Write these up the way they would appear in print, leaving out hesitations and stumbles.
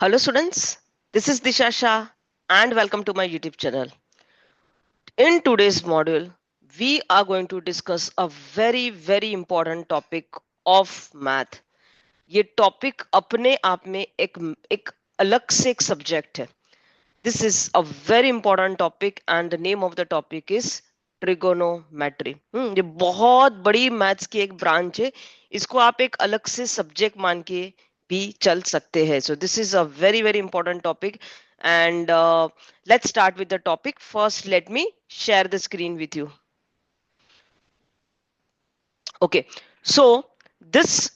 Hello students, this is Disha Shah and welcome to my YouTube channel. In today's module, we are going to discuss a very important topic of math. ये topic अपने आप में एक अलग से एक subject है. This is a very important topic and the name of the topic is trigonometry. ये बहुत बड़ी मैथ्स की एक ब्रांच है. इसको आप एक अलग से सब्जेक्ट मान के भी चल सकते हैं. So this is a very important topic and let's start with the topic. First, let me share the screen with you. Okay, so this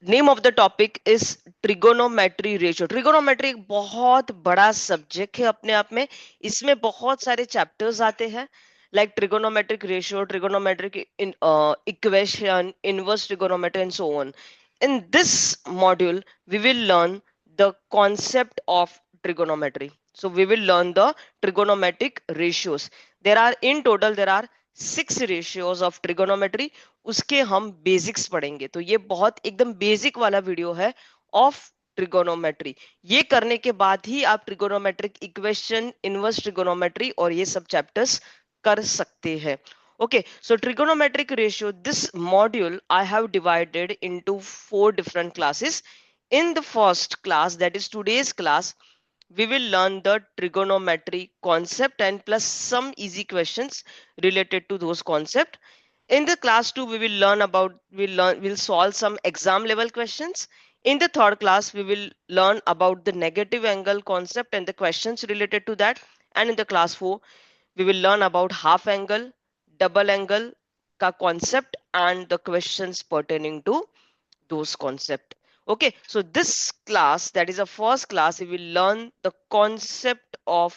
name of the topic is trigonometry ratio. Trigonometry एक बहुत बड़ा subject है अपने आप में. इसमें बहुत सारे चैप्टर्स आते हैं like trigonometric ratio, trigonometric equation, inverse trigonometry and so on. In this module, we will learn the concept of trigonometry. So we will learn the trigonometric ratios. There are 6 ratios of trigonometry. उसके हम basics पढ़ेंगे. तो ये बहुत एकदम basic वाला video है of trigonometry. ये करने के बाद ही आप ट्रिगोनोमेट्रिक इक्वेशन, इनवर्स ट्रिगोनोमेट्री और ये सब चैप्टर्स कर सकते हैं. Okay, so trigonometric ratio, this module I have divided into 4 different classes. In the first class, that is today's class, we will learn the trigonometry concept and plus some easy questions related to those concepts. In the class 2, we will learn about, we'll solve some exam level questions. In the third class, we will learn about the negative angle concept and the questions related to that. And in the class 4, we will learn about half angle, double angle का concept and the questions pertaining to those concept. Okay, so this class, that is a first class, we will learn the concept of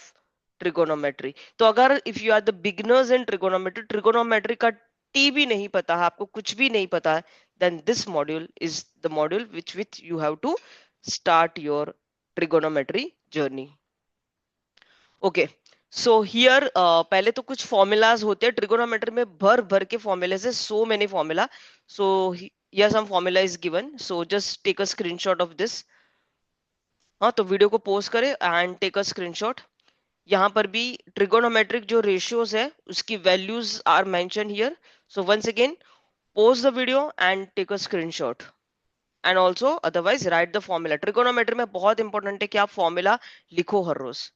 trigonometry. तो अगर if you are the beginners in trigonometry का T भी नहीं पता है, आपको कुछ भी नहीं पता है, then this module is the module which you have to start your trigonometry journey. Okay, so here पहले तो कुछ फॉर्मूलाज होते हैं ट्रिगोनोमेट्री में, भर भर के फॉर्मूलाज है, so many formula. So here some formula is given, so just take a screenshot of this. हाँ, तो वीडियो को पोस्ट करें एंड टेक अ स्क्रीनशॉट. यहाँ पर भी ट्रिगोनोमेट्रिक जो रेशियोज है उसकी values are mention here. So once again post the video and take a screenshot and also otherwise write the formula. Trigonometry में बहुत इंपॉर्टेंट है कि आप फॉर्मूला लिखो हर रोज.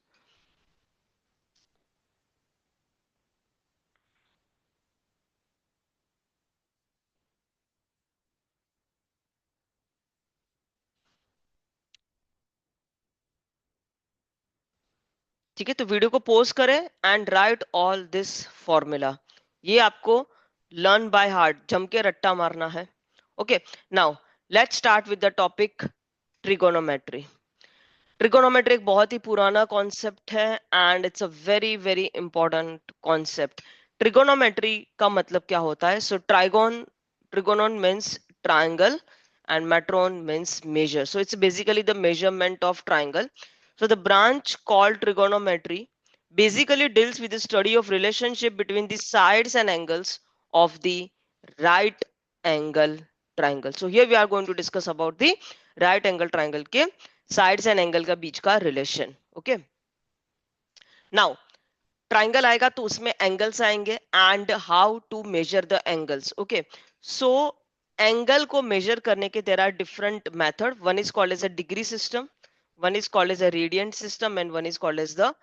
ठीक है, तो वीडियो को पोस्ट करें and right all this formula. ये आपको लर्न बाय हार्ट, जम के रट्टा मारना है. Okay, now let's start with the topic trigonometry. Trigonometry एक बहुत ही पुराना कॉन्सेप्ट है and it's a very important concept. Trigonometry का मतलब क्या होता है? So trigonon means triangle and metron means measure. So it's basically the measurement of triangle. So the branch called trigonometry basically deals with the study of relationship between the sides and angles of the right angle triangle. So here we are going to discuss about the right angle triangle के sides and angle का बीच का relation. Okay. Now triangle आएगा तो उसमें angles आएंगे and how to measure the angles. Okay, so angle को measure करने के there are different method. One is called as a degree system, one is called as a radiant system and one is called as the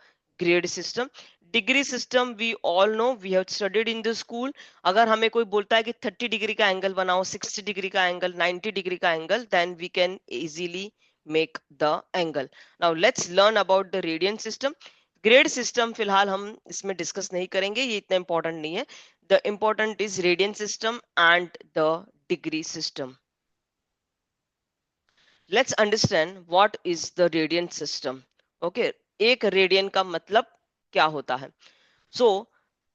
grade system. Degree system we all know, we have studied in the school. अगर हमें कोई बोलता है कि 30 degree का angle बनाओ, 60 degree का angle, 90 degree का angle, then we can easily make the angle. Now let's learn about the radian system. Grade system फिलहाल हम इसमें डिस्कस नहीं करेंगे, ये इतना इंपॉर्टेंट नहीं है. The important is radian system and the degree system. Let's understand what is the radian system. Okay, एक रेडियन का मतलब क्या होता है? So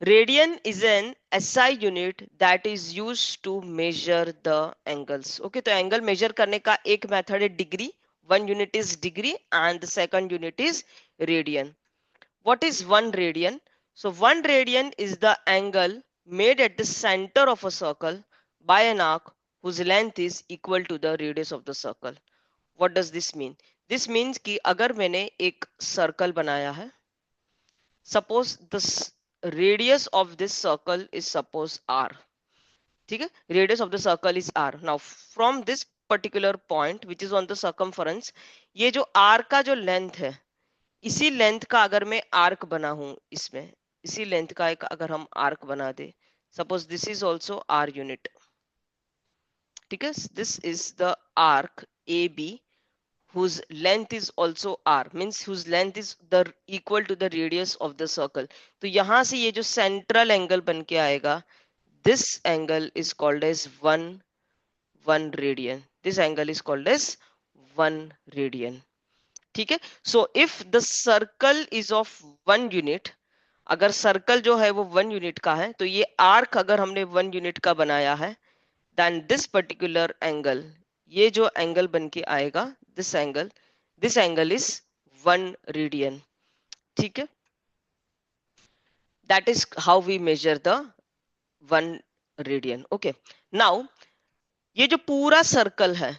radian is an SI unit that is used to measure the angles. Okay, तो angle measure करने का एक मेथड है degree. One unit is degree and the second unit is radian. What is 1 radian? So 1 radian is the angle made at the center of a circle by an arc whose length is equal to the radius of the circle. What does this mean? This means कि अगर मैंने एक circle बनाया है, suppose the radius of this circle is suppose r, ठीक है, radius of the circle is r। Now from this particular point which is on the circumference, ये जो r का जो लेंथ है, इसी लेंथ का अगर मैं आर्क बना हूं इसमें, इसी लेंथ का एक अगर हम आर्क बना दे, suppose this is also r unit, ठीक है, this is the arc A B whose length is also r, means whose length is the equal to the radius of the circle। तो यहां से ये जो सेंट्रल एंगल बन के आएगा, this angle is called as 1 radian, this angle is called as 1 radian, ठीक है। So if the circle is of 1 unit, अगर सर्कल जो है वो 1 यूनिट का है, तो ये आर्क अगर हमने 1 यूनिट का बनाया है, देन दिस पर्टिकुलर एंगल, ये जो एंगल बन के आएगा, दिस एंगल इज 1 रेडियन, ठीक है। That is how we measure the 1 radian. Okay, now ये जो पूरा सर्कल है,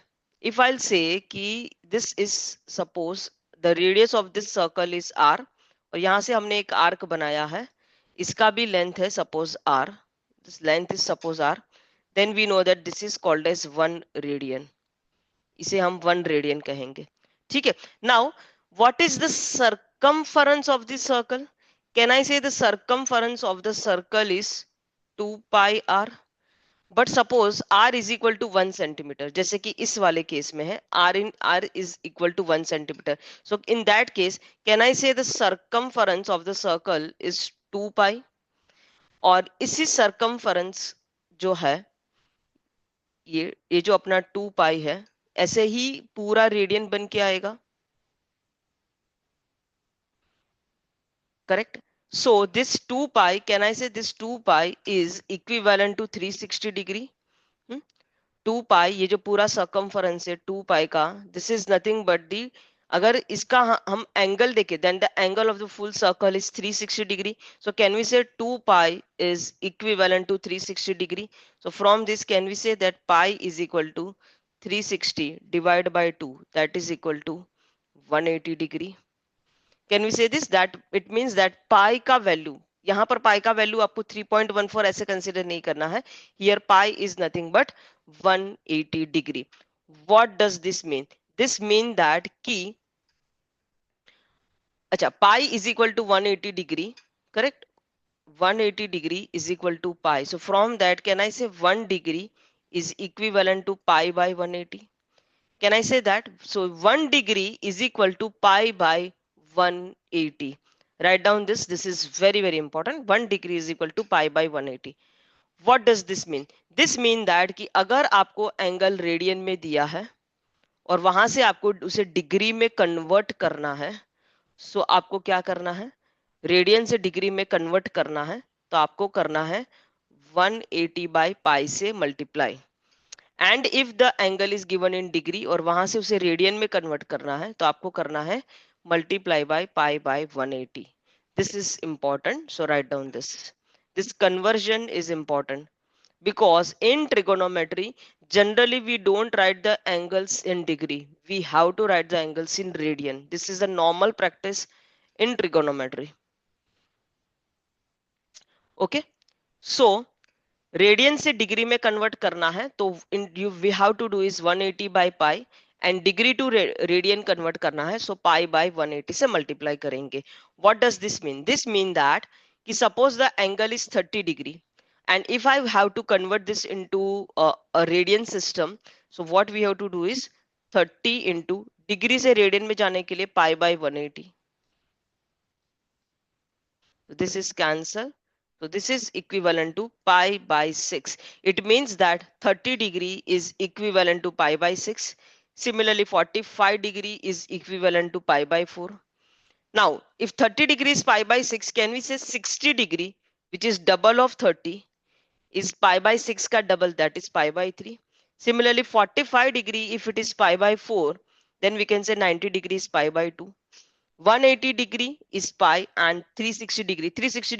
इफ आई से कि this is suppose the radius of this circle is r, और यहां से हमने एक आर्क बनाया है, इसका भी लेंथ है suppose r, this length is suppose r, then we know that this is called as 1 radian, इसे हम 1 रेडियन कहेंगे, ठीक है। Now what is the circumference of this circle? Can I say the circumference of the circle is 2 pi r, but suppose r is equal to 1 centimetre, जैसे कि इस वाले case में है r is equal to 1 centimetre, so in that case can I say the circumference of the circle is 2 pi, और इसी circumference जो है, ये जो अपना 2 पाई है, ऐसे ही पूरा रेडियन बन के आएगा, correct. So this 2 pi, can I say this 2 pi is equivalent to 360 degree. 2 pi, ये जो पूरा सर्कमफरेंस है 2 पाई का, this is nothing but the, अगर इसका हम एंगल देखें, then the angle of the full circle is 360 degree, so can we say 2 pi is equivalent to 360 degree. So from this can we say that pi is equal to 360 divide by 2, that is equal to 180 degree. Can we say this, that it means that pi का value, यहाँ पर पाई का value आपको 3.14 ऐसे consider नहीं करना है, here pi is nothing but 180 degree. What does this mean? This mean that कि, अच्छा, pi is equal to 180 degree, correct, 180 degree is equal to pi. So from that, can I say 1 degree is equivalent to pi by 180? Can I say that? So 1 degree is equal to pi by 180. Write down this. This is very, very important. 1 degree is equal to pi by 180. What does this mean? This mean that कि अगर आपको angle radian में दिया है और वहां से आपको उसे डिग्री में कन्वर्ट करना है, सो आपको क्या करना है, रेडियन से डिग्री में कन्वर्ट करना है, तो आपको करना है 180 बाई पाई से multiply, and if the angle is given in degree और वहां से उसे रेडियन में कन्वर्ट करना है, तो आपको करना है multiply by pi by 180। This is important, so write down this conversion is important, because in trigonometry generally we don't write the angles in degree, we have to write the angles in radian. This is a normal practice in trigonometry. Okay, so radian से degree में convert करना है, तो we have to do is 180 by pi, and degree to radian convert करना है, so pi by 180 से multiply करेंगे। What does this mean? This mean that कि suppose the angle is 30 degree, and if I have to convert this into a radian system, so what we have to do is 30 into degree से radian में जाने के लिए पाई by 180, this is cancel, so this is equivalent to pi by 6. It means that 30 degree is equivalent to pi by 6. Similarly 45 degree is equivalent to pi by 4. Now if 30 degree is pi by 6, can we say 60 degree, which is double of 30, is pi by 6 ka double, that is pi by 3. Similarly 45 degree, if it is pi by 4, then we can say 90 degree is pi by 2. 180 degree is pi, and 360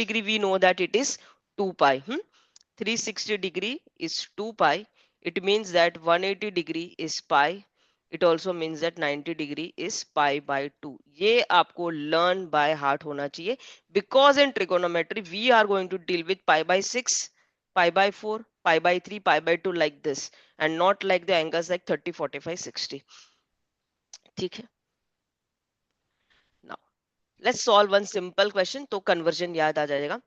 degree we know that it is 2 pi. 360 degree is 2 pi. It means that 180 degree is pi, It also means that 90 degree is pi by 2. ये आपको learn by heart होना चाहिए, because in trigonometry we are going to deal with pi by 6, pi by 4, pi by 3, pi by 2 like this, and not like the angles like 30, 45, 60. ठीक है. Now let's solve one simple question. तो conversion याद आ जाएगा,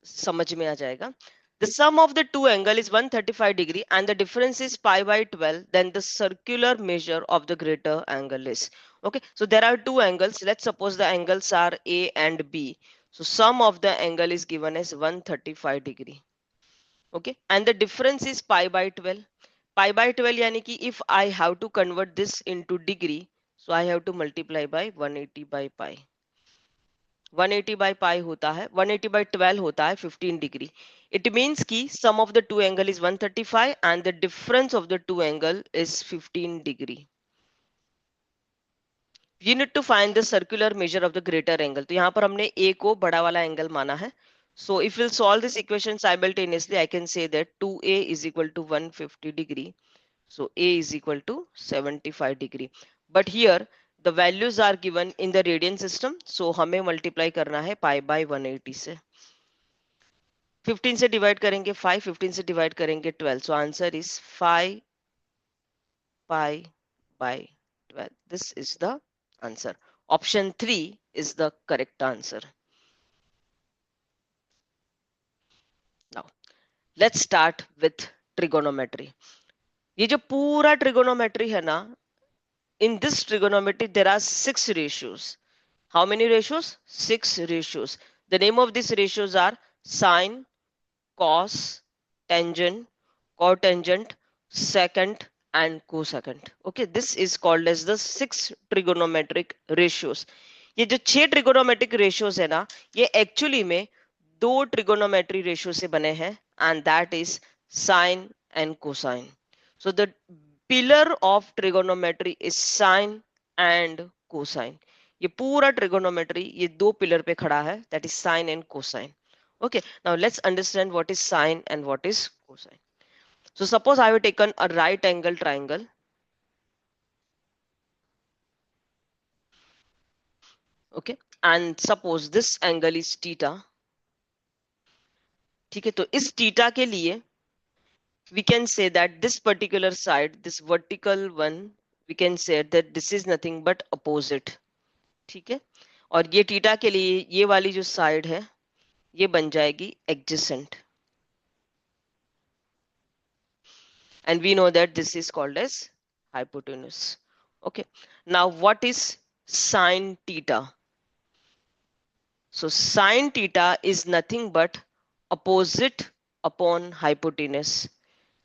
समझ में आ जाएगा. The sum of the two angle is 135 degree and the difference is pi by 12. Then the circular measure of the greater angle is. Okay, so there are two angles. Let's suppose the angles are A and B. So sum of the angle is given as 135 degree. Okay, and the difference is pi by 12. Pi by 12 yani ki if I have to convert this into degree, so I have to multiply by 180 by pi. 180 by pi होता है, 180 by 12 होता है 15 degree. It means कि sum of the two angle is 135 and the difference of the two angle is 15 degree. You need to find the circular measure of the greater angle. तो यहाँ पर हमने A को बड़ा वाला एंगल माना है. So if we'll solve this equation simultaneously, I can say that 2A is equal to 150 degree. So A is equal to 75 degree. But here the values are given in the radian system. So हमें multiply करना है pi by 180 से. 15 से divide करेंगे 5, 15 से divide करेंगे 12. So answer is 5 pi by 12. This is the answer. Option 3 is the correct answer. Now let's start with trigonometry. ये जो पूरा trigonometry है ना, in this trigonometry there are 6 ratios. How many ratios? 6 ratios. The name of these ratios are sine, cos, tangent, cotangent, secant, and cosecant. Okay, this is called as the 6 trigonometric ratios. ये जो 6 trigonometric ratios है ना, ये actually में 2 trigonometry ratio से बने हैं, and that is sine and cosine. So the pillar of trigonometry is sine and cosine. ये पूरा trigonometry ये दो पिलर पे खड़ा है, that is sine and cosine. Okay, now let's understand what is sine and what is cosine. So suppose I have taken a right angle triangle. Okay, and suppose this angle is theta. ठीक है, तो इस theta के लिए we can say that this particular side, this vertical one, we can say that this is nothing but opposite. ठीक है, और ये theta के लिए ये वाली जो side है ये बन जाएगी adjacent. And we know that this is called as hypotenuse. Okay, now what is sine theta? So sine theta is nothing but opposite upon hypotenuse.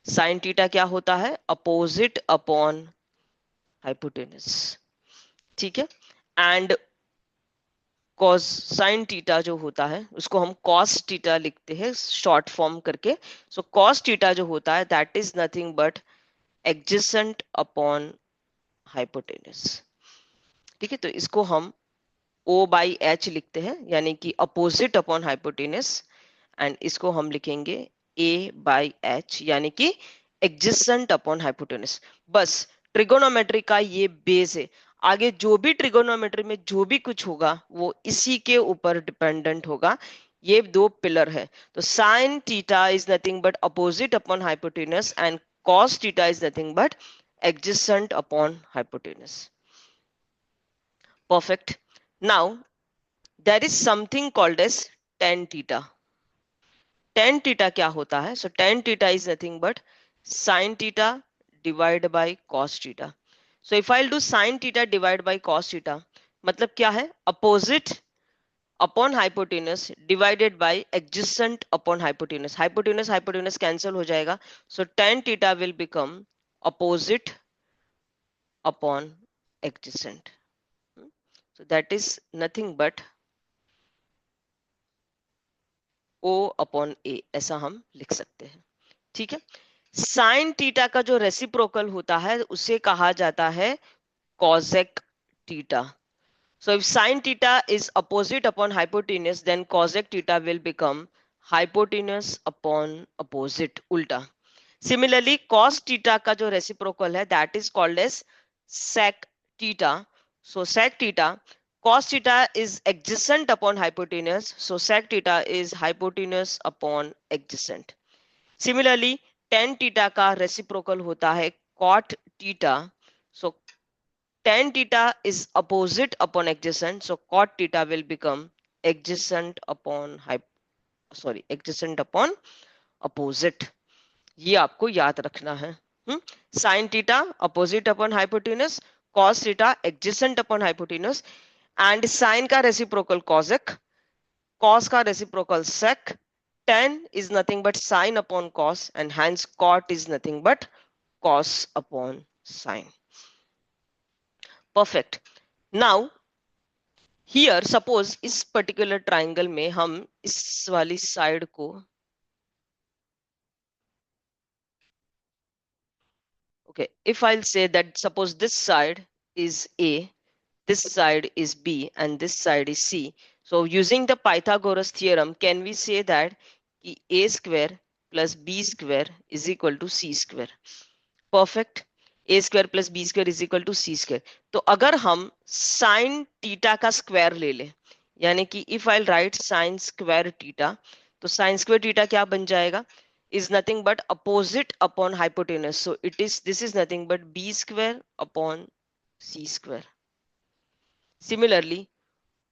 Sine theta क्या होता है? Opposite upon hypotenuse. ठीक है, and cos sin theta जो होता है उसको हम cos थीटा लिखते हैं शॉर्ट फॉर्म करके. सो cos थीटा जो होता है that is nothing but adjacent upon hypotenuse. ठीक है, तो इसको हम O बाई H लिखते हैं, यानी कि अपोजिट अपॉन हाइपोटेनस, एंड इसको हम लिखेंगे A बाई H यानी कि एडजेसेंट अपॉन हाइपोटेनस. बस ट्रिगोनोमेट्री का ये बेस है. आगे जो भी ट्रिगोनोमेट्री में जो भी कुछ होगा वो इसी के ऊपर डिपेंडेंट होगा. ये दो पिलर है. तो sine theta is nothing but opposite upon hypotenuse and cos theta is nothing but adjacent upon hypotenuse. Perfect. Now there is something called as tan theta. Tan theta क्या होता है? So tan theta is nothing but sin theta divided by cos theta. So if I'll do sin theta divided by cos theta, मतलब क्या है? Opposite upon hypotenuse divided by adjacent upon hypotenuse. Hypotenuse hypotenuse cancel हो जाएगा. So tan theta will become opposite upon adjacent. So that is nothing but O upon A, ऐसा हम लिख सकते हैं. ठीक है, साइन थीटा का जो रेसिप्रोकल होता है उसे कहा जाता है cosec theta. So if sin theta is opposite upon hypotenuse, then cosec theta will become hypotenuse upon opposite, उल्टा. Similarly, cos theta का जो रेसिप्रोकल है that is called as sec theta. So sec theta, cos theta is adjacent upon hypotenuse. So sec theta is hypotenuse upon adjacent. Similarly, tan theta का reciprocal होता है cot theta. So tan theta is opposite upon adjacent. So cot theta will become adjacent upon adjacent upon opposite. ये आपको याद रखना है. Sin theta opposite upon hypotenuse, cos theta adjacent upon hypotenuse, and sin का reciprocal cosec, cos का reciprocal sec, tan is nothing but sin upon cos, and hence cot is nothing but cos upon sin. Perfect. Now here suppose इस particular triangle में हम इस वाली side को okay, if I'll say that suppose this side is A, this side is B, and this side is C. So using the Pythagoras theorem, can we say that A square plus B square is equal to C square? Perfect. A square plus B square is equal to C square. तो अगर हम sin theta का square ले ले, यानी कि if I'll write sin square theta, तो sin square theta क्या बन जाएगा? Is nothing but opposite upon hypotenuse. So this is nothing but B square upon C square. Similarly,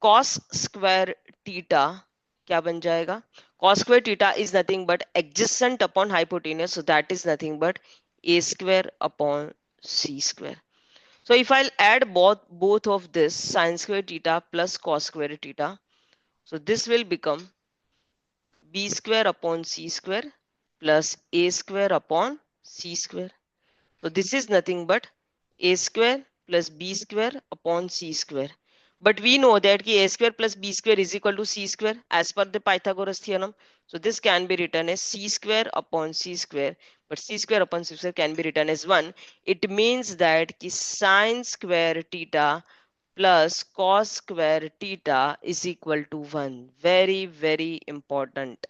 cos square theta क्या बन जाएगा? Cos square theta is nothing but adjacent upon hypotenuse, so that is nothing but A square upon C square. So if I'll add both of this, sin square theta plus cos square theta, so this will become B square upon C square plus A square upon C square. So this is nothing but A square plus B square upon C square. But we know that A square plus B square is equal to C square as per the Pythagoras theorem. So this can be written as C square upon C square. But C square upon C square can be written as 1. It means that sin square theta plus cos square theta is equal to 1. Very, very important.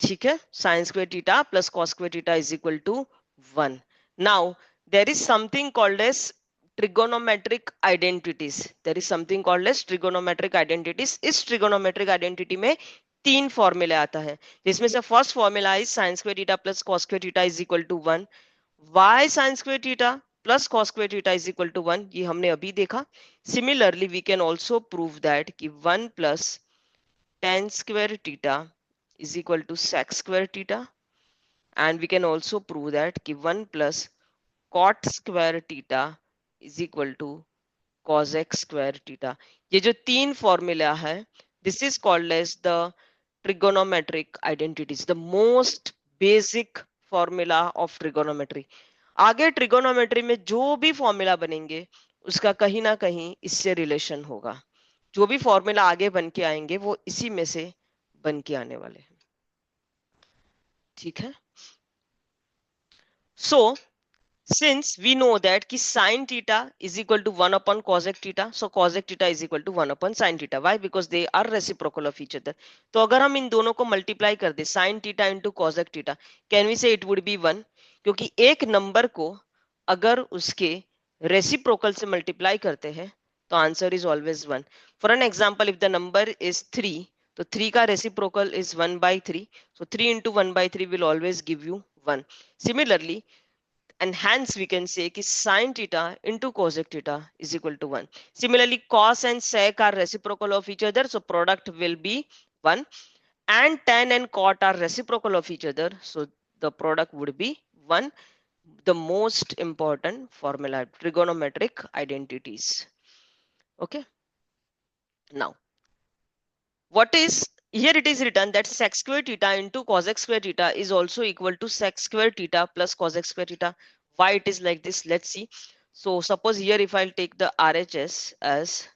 ठीक है, sin square theta plus cos square theta is equal to 1. Now there is something called as trigonometric identities. There is something called as trigonometric identities. इस trigonometric identity में तीन फॉर्मूले आता है, जिसमें से first formula is sin square theta plus cos square theta is equal to 1. Why sin square theta plus cos square theta is equal to 1? ये हमने अभी देखा. Similarly we can also prove that कि 1 plus tan square theta is equal to sec square theta, and we can also prove that कि 1 plus cot square theta is equal to cosec square theta. ये जो तीन formula है, this is called as the trigonometric identities, the most basic formula of trigonometry. आगे trigonometry में जो भी formula बनेंगे उसका कहीं ना कहीं इससे रिलेशन होगा. जो भी फॉर्मूला आगे बन के आएंगे वो इसी में से बन के आने वाले हैं. ठीक है. So since we know that कि sin theta is equal to 1 upon cosec theta, so cosec theta is equal to 1 upon sin theta. Why? Because they are reciprocal of each other. तो अगर हम इन दोनों को मल्टीप्लाई कर दे sin theta into cosec theta, can we say it would be 1? क्योंकि एक number को अगर उसके रेसिप्रोकल से मल्टीप्लाई करते हैं तो answer is always 1. For an example, if the number is 3, तो 3 का reciprocal is 1/3, so 3 into 1/3 will always give you 1. Similarly, and hence we can say कि sin theta into cosec theta is equal to 1. Similarly, cos and sec are reciprocal of each other, so product will be 1. And tan and cot are reciprocal of each other, so the product would be 1. The most important formula, trigonometric identities. Okay. Now, what is here? It is written that sec square theta into cosec square theta is also equal to sec square theta plus cosec square theta. Why it is like this? Let's see. So suppose here if I'll take the RHS as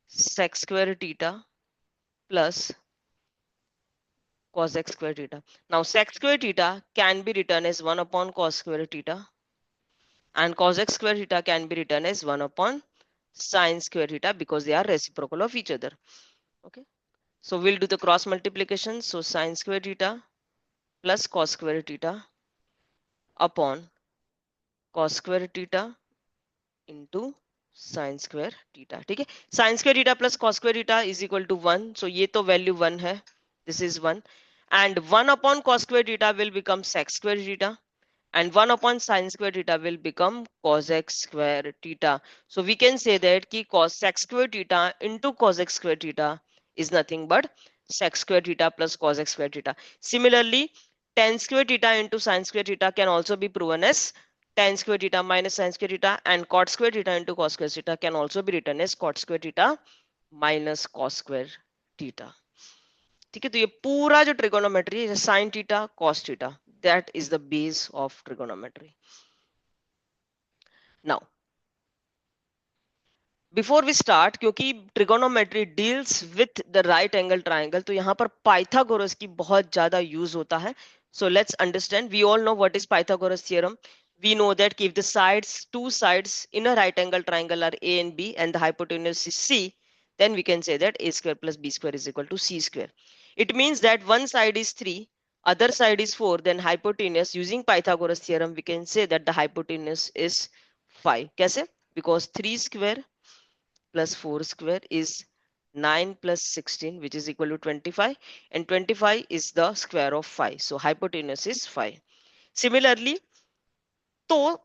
sec square theta plus cosec square theta. Now sec square theta can be written as 1 upon cos square theta, and cosec square theta can be written as 1 upon sin square theta because they are reciprocal of each other. Okay. So we'll do the cross multiplication. So sin square theta plus cos square theta upon cos square theta into sin square theta. ठीक है, sin square theta plus cos square theta is equal to 1. So ये तो value 1 है, this is 1, and 1 upon cos square theta will become sec square theta, and 1 upon sin square theta will become cos x square theta. So we can say that ki cos sec square theta into cos x square theta is nothing but sec square theta plus cos x square theta. Similarly, tan square theta into sin square theta can also be proven as tan square theta minus sin square theta, and cot square theta into cos square theta can also be written as cot square theta minus cos square theta. ठीक है, तो ये पूरा जो trigonometry है sine theta cos theta, that is the base of trigonometry. Now before we start, क्योंकि trigonometry deals with the right angle triangle, तो यहाँ पर पाइथागोरस की बहुत ज्यादा यूज होता है. So let's understand. We all know what is Pythagoras theorem. We know that if the two sides in a right angle triangle are A and B and the hypotenuse is C, then we can say that A square plus B square is equal to C square. It means that one side is 3, other side is 4, then hypotenuse, using Pythagoras theorem, we can say that the hypotenuse is 5. कैसे? Because 3 square plus 4 square is 9 plus 16, which is equal to 25, and 25 is the square of 5. So hypotenuse is 5. Similarly, so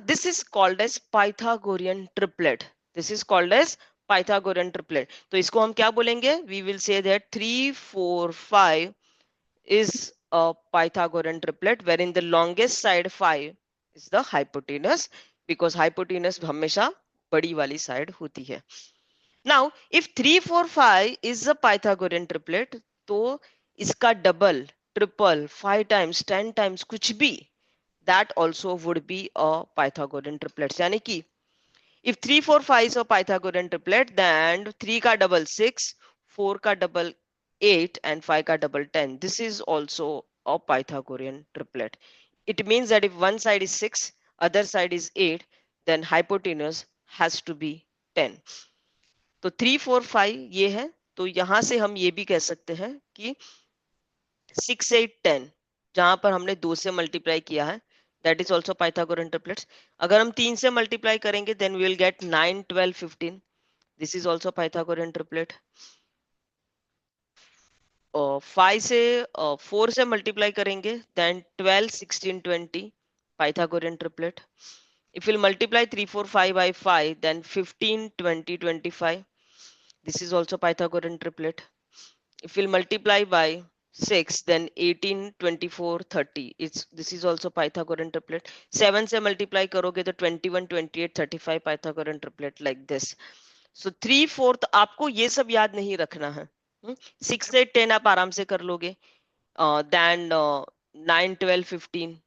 this is called as Pythagorean triplet. This is called as Pythagorean triplet. तो इसको हम क्या बोलेंगे? We will say that 3, 4, 5 is a Pythagorean triplet, wherein the longest side 5 is the hypotenuse, because hypotenuse हमेशा बड़ी वाली side होती है. Now, if 3, 4, 5 is a Pythagorean triplet, तो इसका double, triple, 5 times, 10 times कुछ भी, that also would be a Pythagorean triplet. यानी कि if 3, 4, 5 is a Pythagorean triplet, then 3 का double 6, 4 का double 8, and 5 का double 10. This is also a Pythagorean triplet. It means that if one side is 6, other side is 8, then hypotenuse has to be 10. तो 3, 4, 5 ये है. तो यहां से हम ये भी कह सकते हैं कि 6, 8, 10 जहां पर हमने 2 से मल्टीप्लाई किया है, that is also Pythagorean triplets. अगर हम 3 से मल्टीप्लाई करेंगे, then we will get 9, 12, 15. This is also Pythagorean triplet. 5 से 4 से मल्टीप्लाई करेंगे, then 12, 16, 20, Pythagorean triplet. If we'll multiply 3, 4, 5 by 5, then 15, 20, 25. This is also Pythagorean triplet. If we'll multiply by 6, then 18, 24, 30. This is also Pythagorean triplet. 7 से multiply करोगे तो 21, 28, 35 Pythagorean triplet, like this. So 3, 4 तो आपको ये सब याद नहीं रखना है. 6 से 10 आप आराम से कर लोगे. Then 9, 12, 15,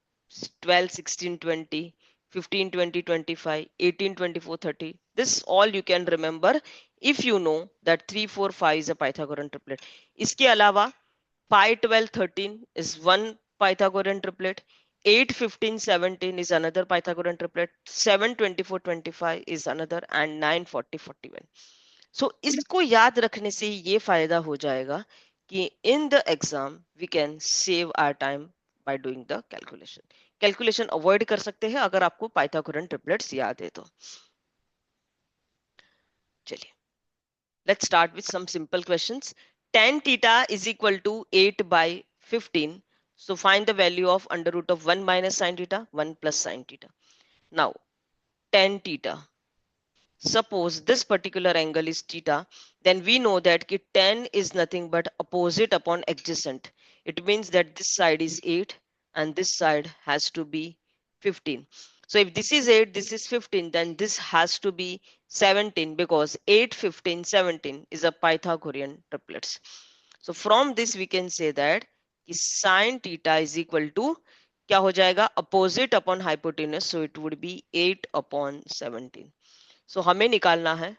12, 16, 20, 15, 20, 25, 18, 24, 30. This all you can remember if you know that 3, 4, 5 is a Pythagorean triplet. इसके अलावा 5, 12, 13 is one Pythagorean triplet. 8, 15, 17 is another Pythagorean triplet. 7, 24, 25 is another, and 9, 40, 41. So इसको याद रखने से ये फायदा हो जाएगा कि in the exam we can save our time by doing the calculation. Calculation avoid कर सकते हैं अगर आपको Pythagorean triplets याद है तो. चलिए, let's start with some simple questions. Tan theta is equal to 8 by 15. So find the value of under root of 1 minus sin theta, 1 plus sin theta. Now, tan theta. Suppose this particular angle is theta, then we know that tan is nothing but opposite upon adjacent. It means that this side is 8 and this side has to be 15. So if this is 8, this is 15, then this has to be 17, because 8, 15, 17 is a Pythagorean triplets. So from this we can say that sin theta is equal to क्या हो जाएगा, opposite upon hypotenuse, so it would be 8 upon 17. So हमें निकालना है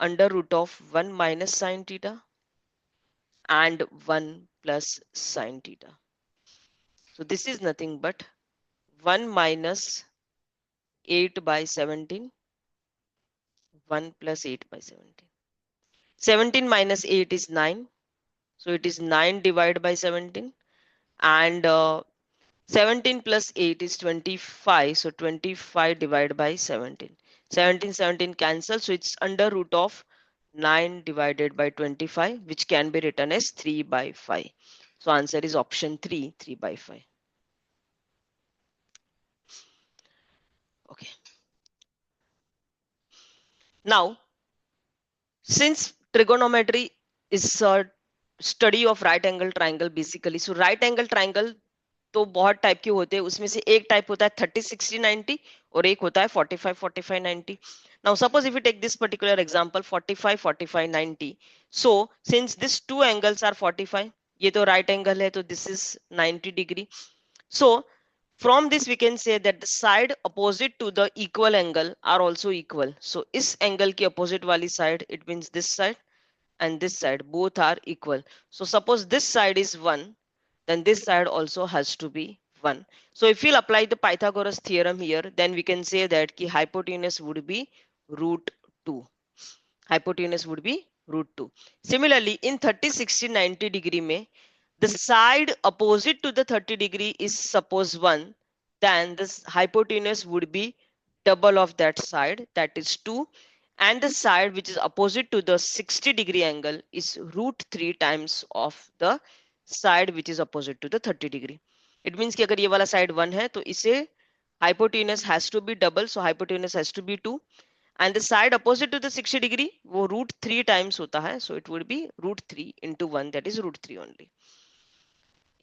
under root of 1 minus sin theta and 1 plus sin theta. So this is nothing but 1 minus 8 by 17, 1 plus 8 by 17. 17 minus 8 is 9. So it is 9 divided by 17. And 17 plus 8 is 25. So 25 divided by 17. 17 cancel. So it's under root of 9 divided by 25, which can be written as 3 by 5. So answer is option 3, 3 by 5. Okay. Now, since trigonometry is a study of right angle triangle basically, so right angle triangle तो बहुत type के होते हैं, उसमें से एक type होता है 30-60-90 और एक होता है 45-45-90. Now suppose if you take this particular example 45-45-90, so since these two angles are 45, ये तो right angle है तो this is 90 degree. So from this we can say that the side opposite to the equal angle are also equal. So इस angle की opposite वाली side, it means this side and this side, both are equal. So suppose this side is 1, then this side also has to be 1. So if we'll apply the Pythagoras theorem here, then we can say that ki hypotenuse would be root 2. Hypotenuse would be root 2. Similarly, in 30-60-90 degree mein, the side opposite to the 30 degree is suppose 1, then this hypotenuse would be double of that side, that is 2, and the side which is opposite to the 60 degree angle is root 3 times of the side which is opposite to the 30 degree. It means कि अगर ये वाला side 1 है तो इसे hypotenuse has to be double, so hypotenuse has to be 2, and the side opposite to the 60 degree वो root 3 times होता है, so it would be root 3 into 1, that is root 3 only.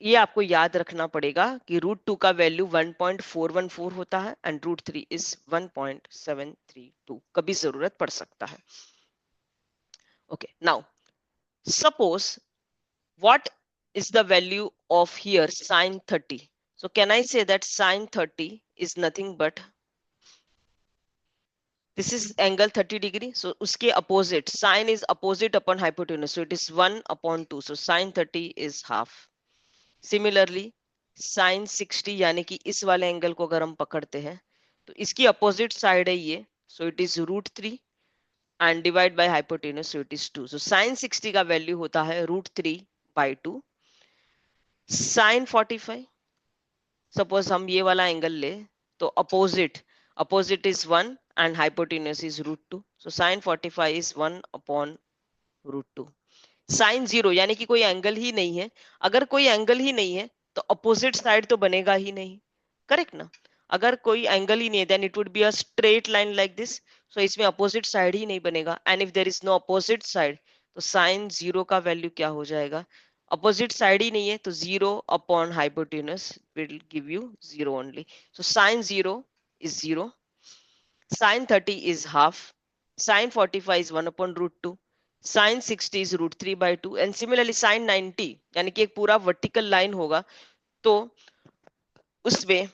ये आपको याद रखना पड़ेगा कि रूट 2 का वैल्यू 1.414 होता है एंड रूट 3 इज 1.732. कभी जरूरत पड़ सकता है. Okay, now suppose what is the value of here sine 30. So can I say that sine 30 is nothing but this is angle 30 degree. So uske opposite sine is opposite upon hypotenuse. So it is 1 upon 2. So sine 30 is half. Similarly sign 60 यानी कि इस वाले angle को अगर हम पकड़ते हैं तो इसकी अपोजिट साइड है ये, so it is root 3 and divide by hypotenuse, so it is 2. So sine 60 का वैल्यू होता है रूट 3 बाई 2. साइन 45, सपोज हम ये वाला एंगल ले तो opposite is 1 and hypotenuse is root 2. So sine 45 is 1 upon root 2. Sine 0 यानी कि कोई एंगल ही नहीं है. अगर कोई एंगल ही नहीं है तो अपोजिट साइड तो बनेगा ही नहीं, करेक्ट ना. अगर कोई एंगल ही नहीं है then it would be a straight line like this. So इसमें अपोजिट साइड ही नहीं बनेगा, and if there is no opposite side तो साइन 0 का वैल्यू क्या हो जाएगा. अपोजिट साइड ही नहीं है तो 0 upon hypotenuse will give you 0 only. So sine 0 is 0, sine 30 is half, sine 45 is 1 upon root 2, sine 60 is root 3 by 2, and similarly sine 90 यानी कि एक पूरा वर्टिकल लाइन होगा तो उसमें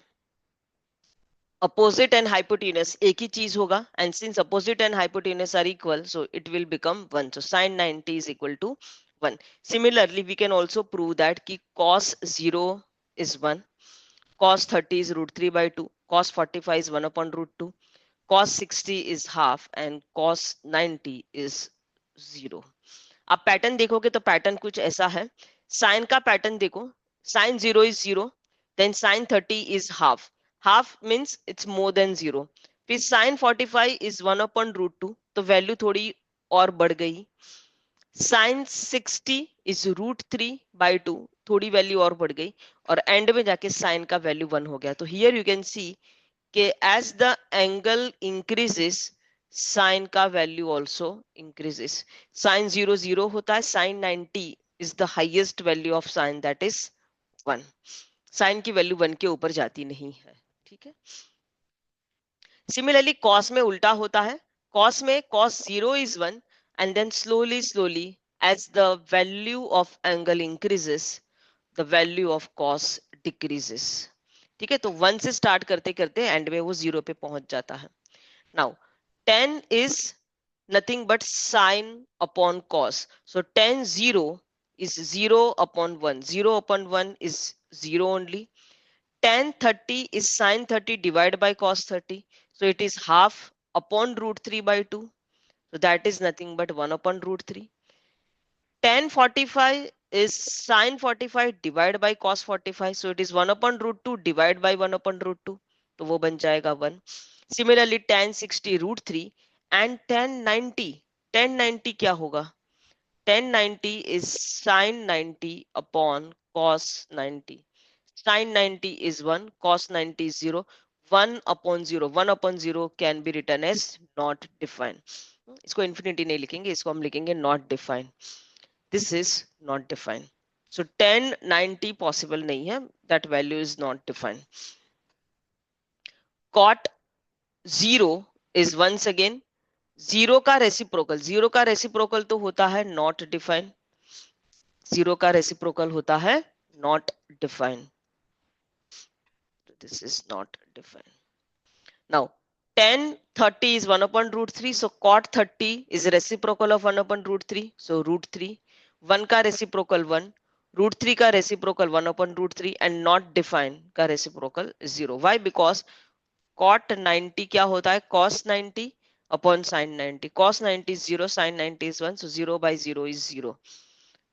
अपोजिट एंड हाइपोटेन्यूज एक ही चीज होगा, and since opposite and hypotenuse are equal so it will become 1. So sine 90 is equal to 1. Similarly we can also prove that कि cos 0 is 1, cos 30 is root 3 by 2, cos 45 is 1 upon root 2, cos 60 is half, and cos 90 is 0. आप pattern देखोगे तो pattern कुछ ऐसा है. Sign का pattern देखो, sine 0 is 0, then sin 30 is half. Half means it's more than 0. फिर sign 45 is 1 upon root 2, तो वैल्यू थोड़ी और बढ़ गई. साइन 60 is रूट 3 बाई 2, थोड़ी वैल्यू और बढ़ गई, और एंड में जाके साइन का वैल्यू 1 हो गया. तो हियर यू कैन सी कि as the angle increases sine का वैल्यू ऑल्सो इंक्रीजेस. साइन 0 0 होता है, sine 90 is the highest value of sine, that is 1. Sine की वैल्यू 1 के ऊपर जाती नहीं है, ठीक है. सिमिलरली कॉस में उल्टा होता है. कॉस में cos 0 is 1, and then slowly as the value of angle increases the value of cos decreases. ठीक है, तो 1 से स्टार्ट करते करते एंड में वो 0 पे पहुंच जाता है. Now tan is nothing but sin upon cos. So tan 0 is 0 upon 1. 0 upon 1 is 0 only. Tan 30 is sin 30 divided by cos 30. So it is half upon root 3 by 2. So that is nothing but 1 upon root 3. Tan 45 is sin 45 divided by cos 45. So it is 1 upon root 2 divided by 1 upon root 2. तो वो बन जाएगा 1. Similarly tan 60 root 3 and tan 90. Tan 90 क्या होगा? Tan 90 is sin 90 upon cos 90. Sin 90 is 1, cos 90 is 0. 1 upon 0. 1 upon 0 can be written as not defined. इसको infinity नहीं लिखेंगे, इसको हम लिखेंगे not defined. This is not defined. So tan 90 possible नहीं है. That value is not defined. Cot 0 is once again 0 का reciprocal. 0 का रेसिप्रोकल तो होता है not defined. 0 का रेसिप्रोकल होता है not defined. This is not defined. Now tan 30 is 1 upon root 3. So cot 30 is reciprocal of 1 upon root 3. So root 3. 1 का reciprocal 1. Root 3 का reciprocal 1 upon root 3 and not defined का reciprocal 0. Why? Because cot 90 क्या होता है? Cos 90 upon sin 90. Cos 90 is 0, sin 90 is 1. So 0 by 0 is 0.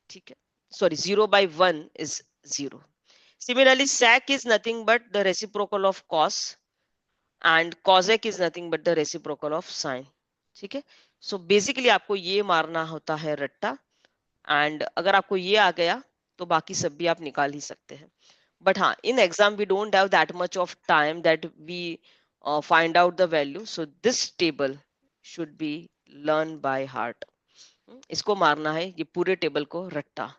ठीक है. Sorry, 0 by 1 is 0. Similarly, sec is nothing but the reciprocal of cos and cosec is nothing but the reciprocal of sin. ठीक है. So basically आपको ये मारना होता है रट्टा, and अगर आपको ये आ गया तो बाकी सब भी आप निकाल ही सकते हैं. But हाँ, in exam we don't have that much of time that we find out the value. So this table should be learned by heart. इसको मारना है ये पूरे टेबल को रट्टा.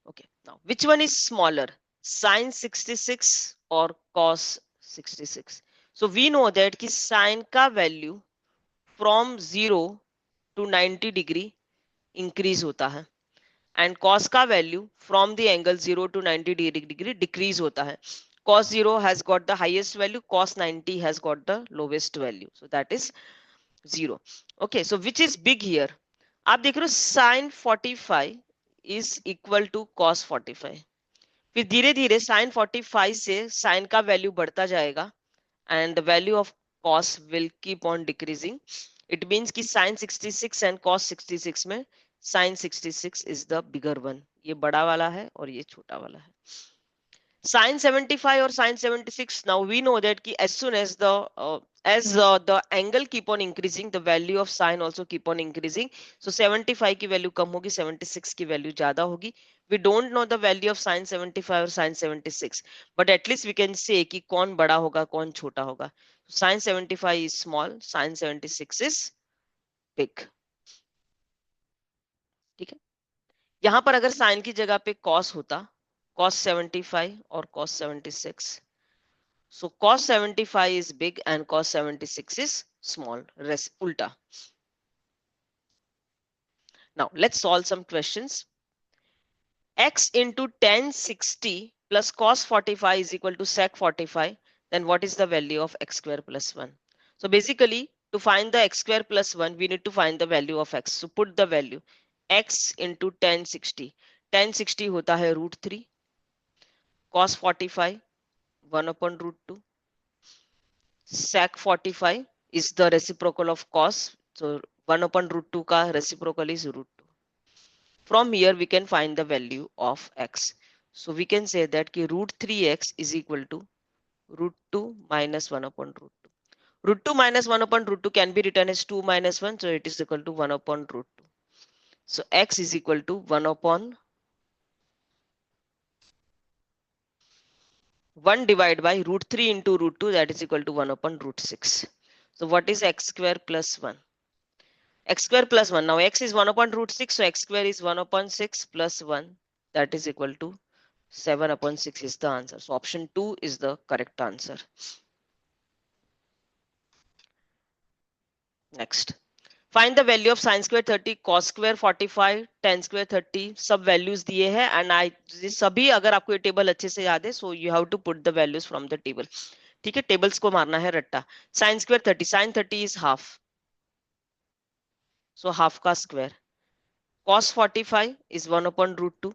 Okay, now which one is smaller, sin 66 or cos 66? So we know that कि sin का value from 0 to 90 degree increase होता है and cos का value from the angle 0 to 90 degree decrease होता है. Cos 0 has got the highest value, cos 90 has got the lowest value. So that is 0. Okay, so which is big here? आप देख रहे हो sin 45 is equal to cos 45. फिर धीरे धीरे sin 45 से sin का वैल्यू बढ़ता जाएगा and the value of cos will keep on decreasing. It means कि sin 66 and cos 66 में sin 66 is the bigger one. ये बड़ा वाला है और ये छोटा वाला है. Sin 75 or sin 76, now we know that ki as soon as the angle keep on increasing, the value of sin also keep on increasing. So 75 की value कम होगी, 76 की value ज्यादा होगी. We don't know the value of sin 75 or sin 76, but at least we can say कि कौन बड़ा होगा कौन छोटा होगा. Sin 75 is small, sin 76 is big. ठीक है. यहाँ पर अगर sin की जगह पे cos होता, cos 75 or cos 76. So cos 75 is big and cos 76 is small. Ulta. Now let's solve some questions. X into tan 60 plus cos 45 is equal to sec 45. Then what is the value of x square plus 1? So basically to find the x square plus 1, we need to find the value of x. So put the value x into tan 60. Tan 60 होता है root 3. Cos 45 1 upon root 2. Sec 45 is the reciprocal of cos. So 1 upon root 2 ka reciprocal is root 2. From here we can find the value of x. So we can say that ki root 3x is equal to root 2 minus 1 upon root 2. Root 2 minus 1 upon root 2 can be written as 2 minus 1. So it is equal to 1 upon root 2. So x is equal to 1 upon 1 divided by root 3 into root 2, that is equal to 1 upon root 6. So what is x square plus 1? X square plus 1. Now x is 1 upon root 6. So x square is 1 upon 6 plus 1. That is equal to 7 upon 6 is the answer. So option 2 is the correct answer. Next. Find the value of sin square 30, cos square 45, tan square 30. सब values दिए हैं and सभी अगर आपको ये table अच्छे से याद है, so you have to put the values from the table. ठीक है, टेबल्स को मारना है रट्टा. Sin square 30, sin 30 is half. So half का square. Cos 45 is 1 upon root 2.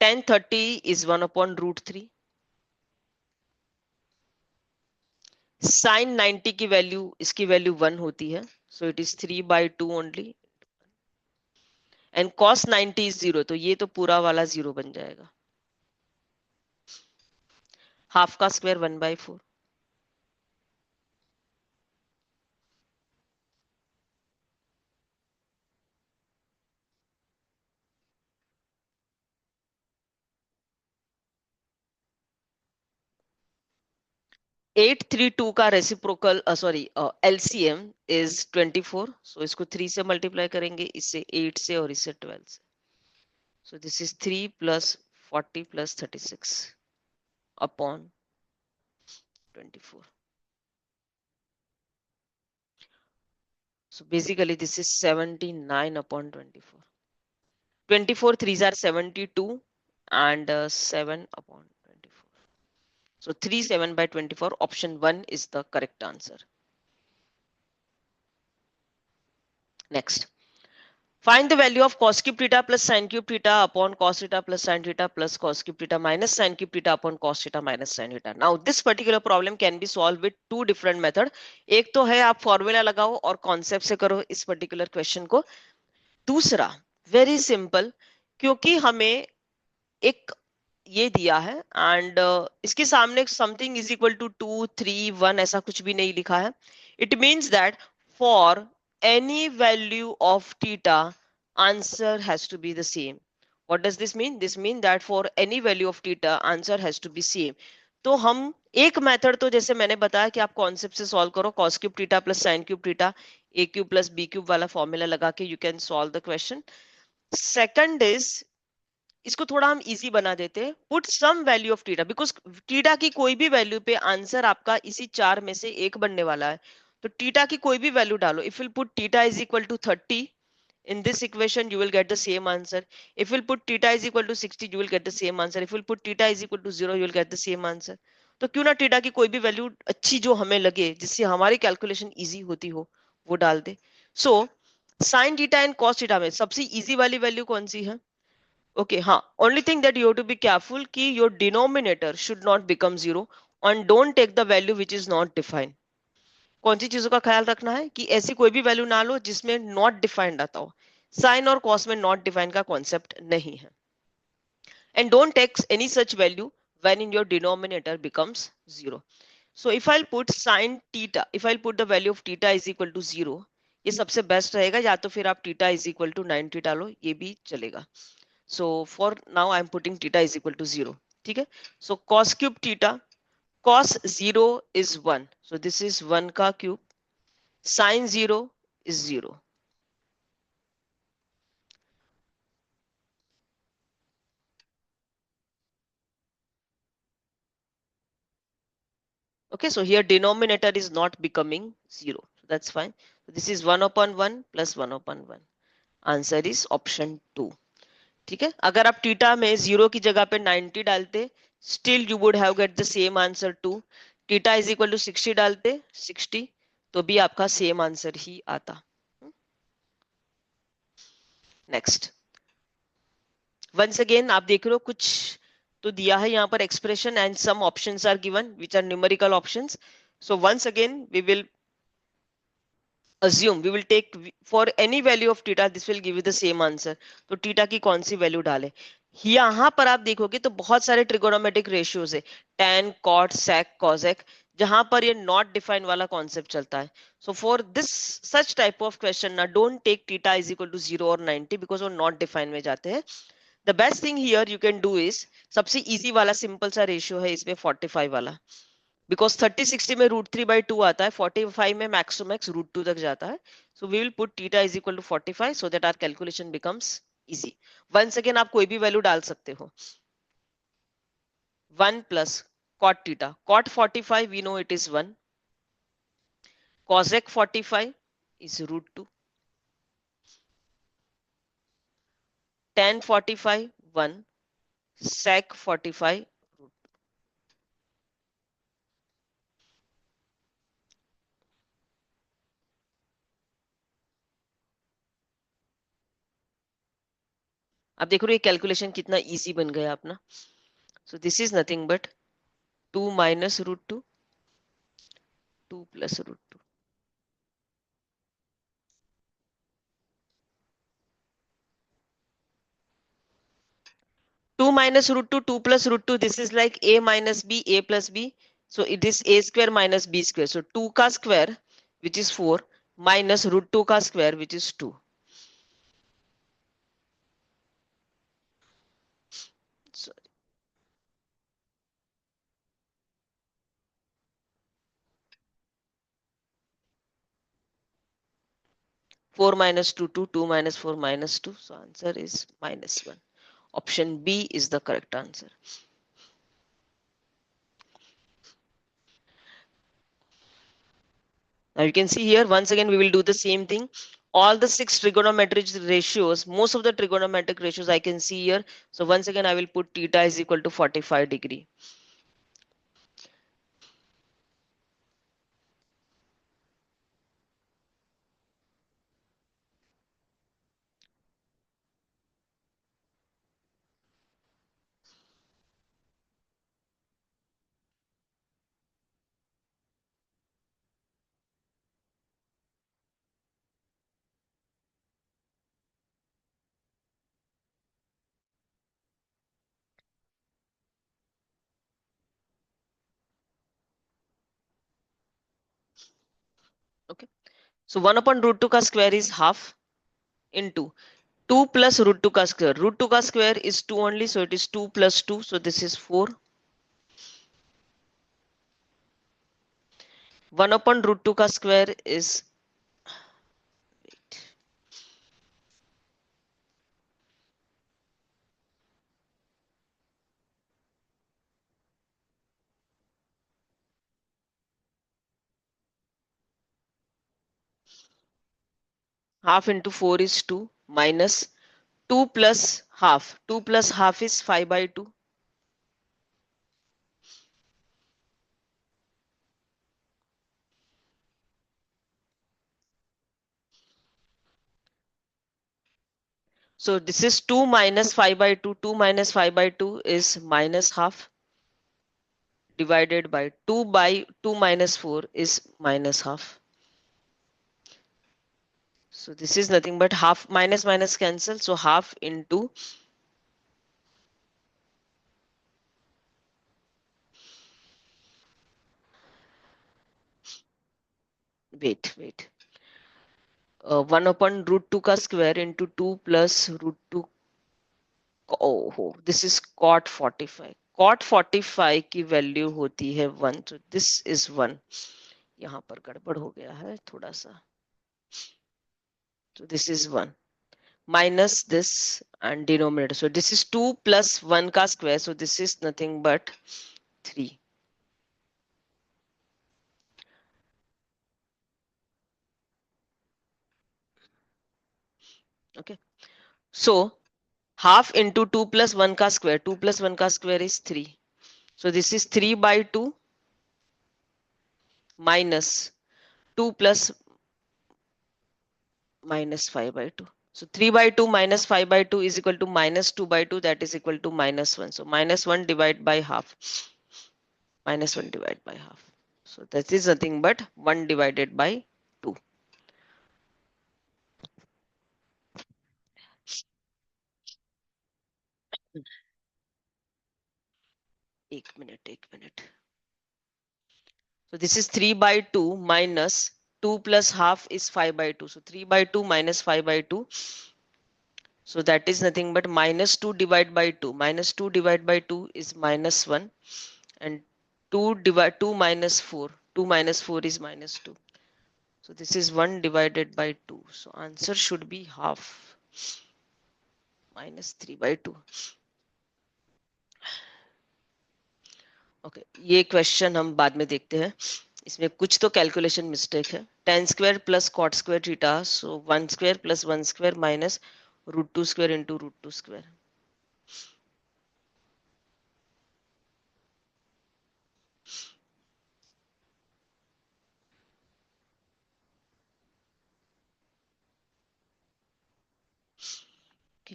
Tan 30 is 1 upon root 3. Sign 90 की वैल्यू, इसकी वैल्यू 1 होती है, सो it is 3/2 only, and cos 90 is 0, तो ये तो पूरा वाला 0 बन जाएगा। हाफ का स्क्वायर 1/4। 832 का रेसिप्रोकल, सॉरी, एलसीएम इज 24, सो इसको 3 से मल्टीप्लाई करेंगे, इससे 8 से और इससे 12 से, सो this is 3 plus 40 plus 36 upon 24, so basically this is 79 upon 24, 24 3s are 72, and 7 upon 24, so 37/24, option 1 is the correct answer. Next, find the value of cos cube theta plus sin cube theta upon cos theta plus sin theta plus cos cube theta minus sin cube theta upon cos theta minus sin theta. Now this particular problem can be solved with two different method. एक तो है आप formula लगाओ और concept से करो इस particular question को। दूसरा वेरी सिंपल, क्योंकि हमें एक ये दिया है एंड इसके सामने समथिंग इज इक्वल टू 2 3 1 ऐसा कुछ भी नहीं लिखा है, it means that for any value of theta answer has to be the same. What does this mean? This mean that for any value of theta answer has to be same. तो हम एक method, तो जैसे मैंने बताया कि आप concept से सॉल्व करो, cos cube theta plus sin cube theta a cube plus b cube वाला फॉर्मूला लगा के you can solve the question. Second is, इसको थोड़ा हम इजी बना देते हैं, put some value of theta, because theta की कोई भी वैल्यू पे आंसर आपका इसी चार में से एक बनने वाला है। तो थीटा की कोई भी वैल्यू डालो, if will put theta is equal to 30 in this equation you will get the same answer. If you'll put theta is equal to 60 you will get the same answer. If you'll put theta is equal to 0 you will get the same answer. तो क्यों ना theta की कोई भी value अच्छी जो हमें लगे, जिससे हमारी कैलकुलेशन इजी होती हो, वो डाल दे। So sine theta and cos theta में सबसे इजी वाली वैल्यू कौन सी है? ओके, हाँ, only thing that you have to be careful कि your denominator should not become 0 and don't take the value which is not defined. कौन सी चीजों का ख्याल रखना है कि ऐसी कोई भी वैल्यू ना लो जिसमें नॉट डिफाइंड आता हो। साइन और कॉस में नॉट डिफाइंड का कॉन्सेप्ट नहीं है। And don't take any such value when in your denominator becomes 0। So if I put sine theta, if I put the value of theta is equal to 0, ये सबसे best रहेगा, या तो फिर आप थीटा इज इक्वल टू 90 डालो, ये भी चलेगा। So for now I am putting theta is equal to 0। ठीक है, so cos cube theta, cos 0 is 1, so this is 1 का cube, sin 0 is 0. Okay, so here denominator is not becoming 0. So that's fine. So this is 1 upon 1 plus 1 upon 1. Answer is option 2. ठीक है, अगर आप theta में 0 की जगह पे 90 डालते, still you would have get the same answer 2. Theta is equal to 60 डालते, 60, तो भी आपका सेम आंसर ही आता। नेक्स्ट, वंस अगेन आप देख रहे हो कुछ तो दिया है यहाँ पर expression and some options are given which are numerical options. So once again we will assume, we will take for any value of theta this will give you the same answer। तो theta की कौन सी value डाले? यहाँ पर आप देखोगे तो बहुत सारे ट्रिगोनोमेट्रिक रेशियोज है, tan cot sec cosec, जहां पर ये नॉट डिफाइन वाला कॉन्सेप्ट चलता है। So for this such type of question ना don't take theta is equal to 0 और 90 बिकॉज वो नॉट डिफाइन में जाते हैं। The best thing here you can do is, सबसे इजी वाला सिंपल सा रेशियो है इसमें 45 वाला, बिकॉज 30 60 में √3/2 आता है, 45 में मैक्स टू मैक्स √2 तक जाता है। So we will put theta is equal to 45 so that our calculation becomes easy. Once again आप कोई भी वैल्यू डाल सकते हो। 1 plus cot theta, cot 45 we know it is 1, cosec 45 is √2, tan 45 1, sec 45 √2। आप देख रहे हो ये कैलकुलेशन कितना इजी बन गया अपना। सो this is nothing but 2 minus √2 2 plus root 2. 2 minus root 2, 2 plus root 2, this is like a minus b, a plus b. So it is a square minus b square. So 2 ka square, which is 4, minus root 2 ka square, which is 2. So 4 minus 2, 2, 2 minus 4 minus 2. So answer is minus 1. Option B is the correct answer. Now you can see here, once again, we will do the same thing. All the 6 trigonometric ratios, most of the trigonometric ratios I can see here. So once again, I will put theta is equal to 45 degree. Okay. So 1 upon root 2 ka square is half into 2 plus root 2 ka square. Root 2 ka square is 2 only, so it is 2 plus 2. So this is 4. 1 upon root 2 ka square is, wait, half into 4 is 2 minus 2 plus half. 2 plus half is 5 by 2. So this is 2 minus 5 by 2. 2 minus 5 by 2 is minus half, divided by 2 minus 4 is minus half. So this is nothing but half, minus minus cancel. So half into, wait, 1 upon root 2 का square into 2 plus root 2. Oh, this is cot 45. Cot 45 की value होती है 1. So this is 1. यहाँ पर गड़बड़ हो गया है थोड़ा सा. So this is 1 minus this and denominator. So this is 2 plus 1 ka square. So this is nothing but 3. Okay. So half into 2 plus 1 ka square. 2 plus 1 ka square is 3. So this is 3 by 2 minus 2 plus minus 5 by 2. So 3 by 2 minus 5 by 2 is equal to minus 2 by 2, that is equal to minus 1. So minus 1 divided by half. Minus 1 divided by half. So that is nothing but 1 divided by 2. एक minute. So this is 3 by 2 minus 2 plus half is 5 by 2. So 3 by 2 minus 5 by 2. So that is nothing but minus 2 divided by 2. Minus 2 divided by 2 is minus 1. And 2 minus 4. 2 minus 4 is minus 2. So this is 1 divided by 2. So answer should be half. Minus 3 by 2. Okay ये question हम बाद में देखते हैं. इसमें कुछ तो calculation mistake है. Tan square plus cot square theta, so 1 square plus 1 square minus root 2 square into root 2 square.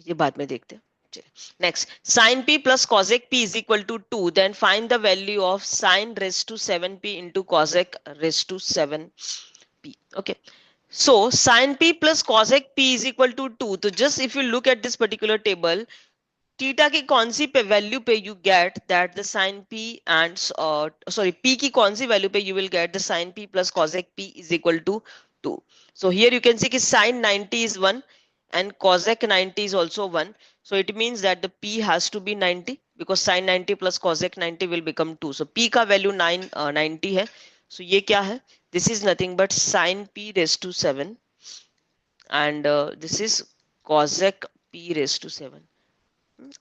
ये बाद में देखते हैं. Next, sin p plus cosec p is equal to 2. Then find the value of sin raised to 7p into cosec raised to 7p. Okay. So sin p plus cosec p is equal to 2. So just if you look at this particular table, theta की कौन सी पे value पे you get that the sine P and sorry P की कौन सी value पे you will get the sine P plus cosec P is equal to 2. So here you can see कि sin 90 is 1 and cosec 90 is also 1. So it means that the p has to be 90 because sin 90 plus cosec 90 will become 2. So p का value 90 है. So ये क्या है? This is nothing but sin p raised to 7 and this is cosec p raised to 7.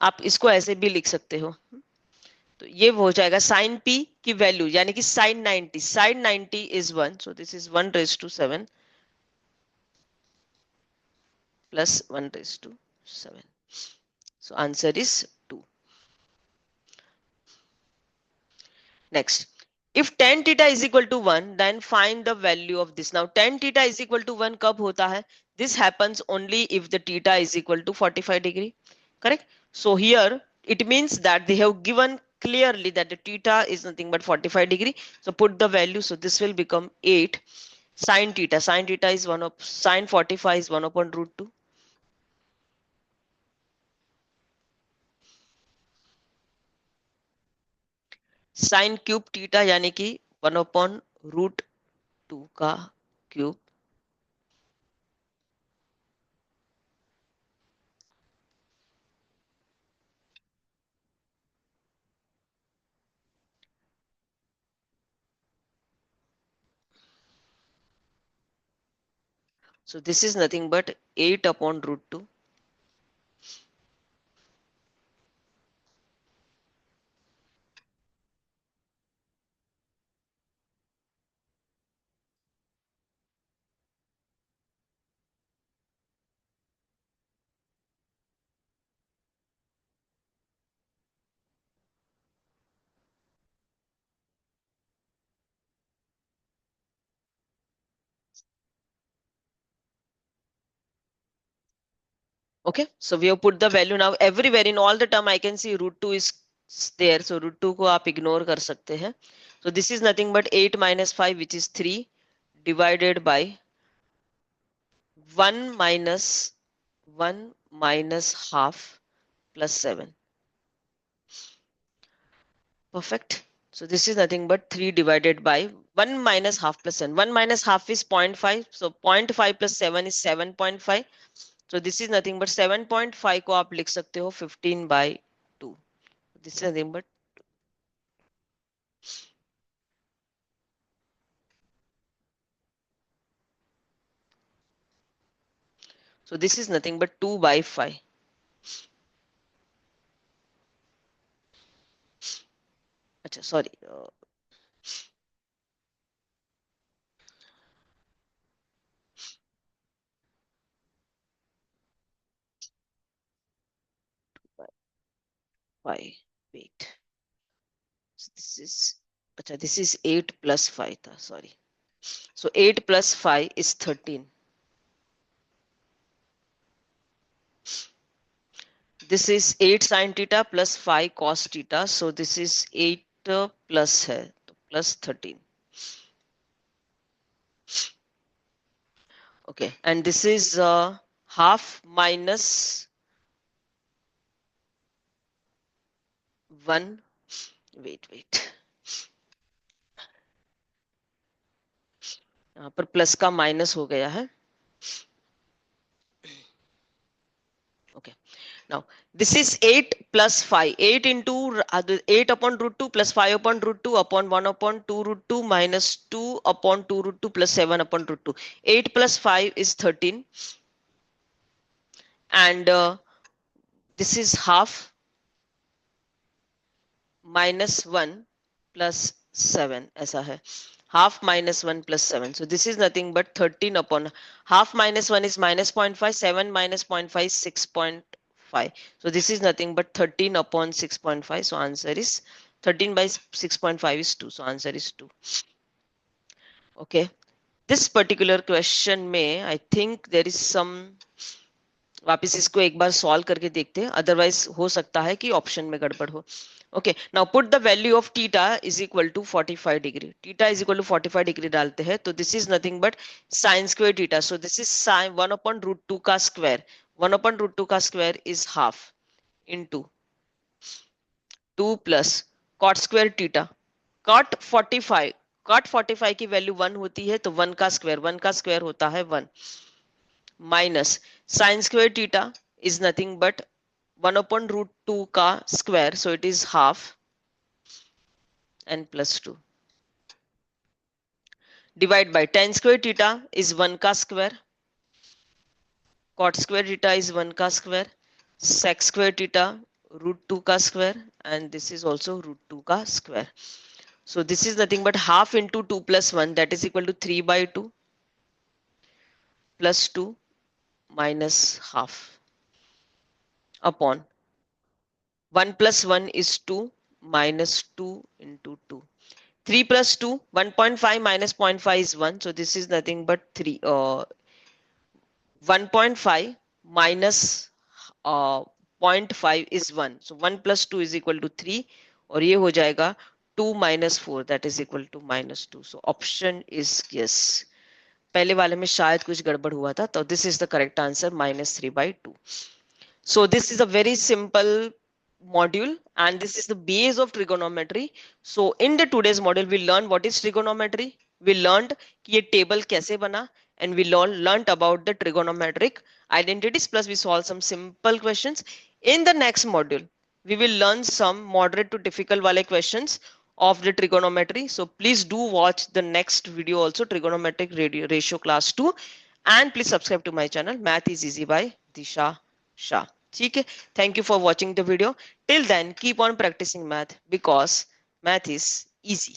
आप इसको ऐसे भी लिख सकते हो. तो ये हो जाएगा साइन पी की वैल्यू यानी कि sine 90 is 1. So this is 1 raise to 7 plus 1 raise to 7. So answer is 2. Next, if tan theta is equal to 1 then find the value of this. Now tan theta is equal to 1 कब होता है? This happens only if the theta is equal to 45 degree. Correct? So here it means that they have given clearly that the theta is nothing but 45 degree. So put the value. So this will become 8 sin theta. Sin theta is 1 of sin 45 is 1 upon root 2. Sin cube theta यानी कि 1 upon root 2 का cube. So this is nothing but 8 upon root 2. Okay, so we have put the value now everywhere in all the term. I can see root 2 is there, so root 2 को आप ignore कर सकते हैं. So this is nothing but 8 minus 5 which is 3 divided by 1 minus half plus 7. Perfect. So this is nothing but 3 divided by 1 minus half plus 7. 1 minus half is 0.5. So 0.5 plus 7 is 7.5. So this is nothing but 7.5 को आप लिख सकते हो 15 by 2. This is nothing but so this is nothing but 2 by 5. अच्छा sorry. By 5. Wait. So this is 8 plus 5 था. Sorry. So 8 plus 5 is 13. This is 8 sin theta plus 5 cos theta. So this is 8 plus है तो plus 13. Okay, and this is half minus 1. Wait. यहाँ पर plus का minus हो गया है. Okay. Now this is 8 plus 5. 8 into 8 upon root 2 plus 5 upon root 2 upon 1 upon 2 root 2 minus 2 upon 2 root 2 plus 7 upon root 2. 8 plus 5 is 13. And this is half minus 1 plus 7. ऐसा है. Half minus 1 plus 7. So this is nothing but 13 upon half minus 1 is minus 0.5. 7 minus 0.5 is 6.5. So this is nothing but 13 upon 6.5. So answer is 13 by 6.5 is 2. So answer is 2. Okay. This particular question may, I think there is some वापस इसको एक बार solve करके देखते हैं, otherwise हो सकता है कि ऑप्शन में गड़बड़ हो। Okay, now put the value of theta is equal to 45 degree. Theta is equal to 45 degree डालते हैं तो this is nothing but sine square theta. So this is sine 1/√2 का स्क्वायर। 1/√2 का square is half into 2 plus cot square theta. Cot 45, cot 45 की value 1 होती है तो 1 का स्क्वायर, 1 का स्क्वायर होता है 1, minus sign square theta is nothing but 1/√2 का square, so it is half and plus 2 divide by tan square theta is 1 का square, cot square theta is 1 का स्क्वायर, sec square theta √2 का square and this is also √2 का square. So this is nothing but half into 2 plus 1, that is equal to 3/2 plus 2 minus half upon 1 plus 1 is 2 minus 2 into 2. 3 plus 2, 1.5 minus 0.5 is 1. So this is nothing but 3. 1.5 minus 0.5 is 1. So 1 plus 2 is equal to 3. और ये हो जाएगा 2 minus 4, that is equal to minus 2. So option is yes. पहले वाले में शायद कुछ गड़बड़ हुआ था, तो this is the correct answer, -3/2. So this is a very simple module and this is the base of trigonometry. So in the today's module we learned what is trigonometry, we learned कि ये table कैसे बना, and we learned about the trigonometric identities, plus we solved some simple questions. In the next module we will learn some moderate to difficult wale questions of the trigonometry. So please do watch the next video also, trigonometric ratio class 2, and please subscribe to my channel Math is Easy by Disha Shah. ठीक है, thank you for watching the video. Till then, keep on practicing math because math is easy.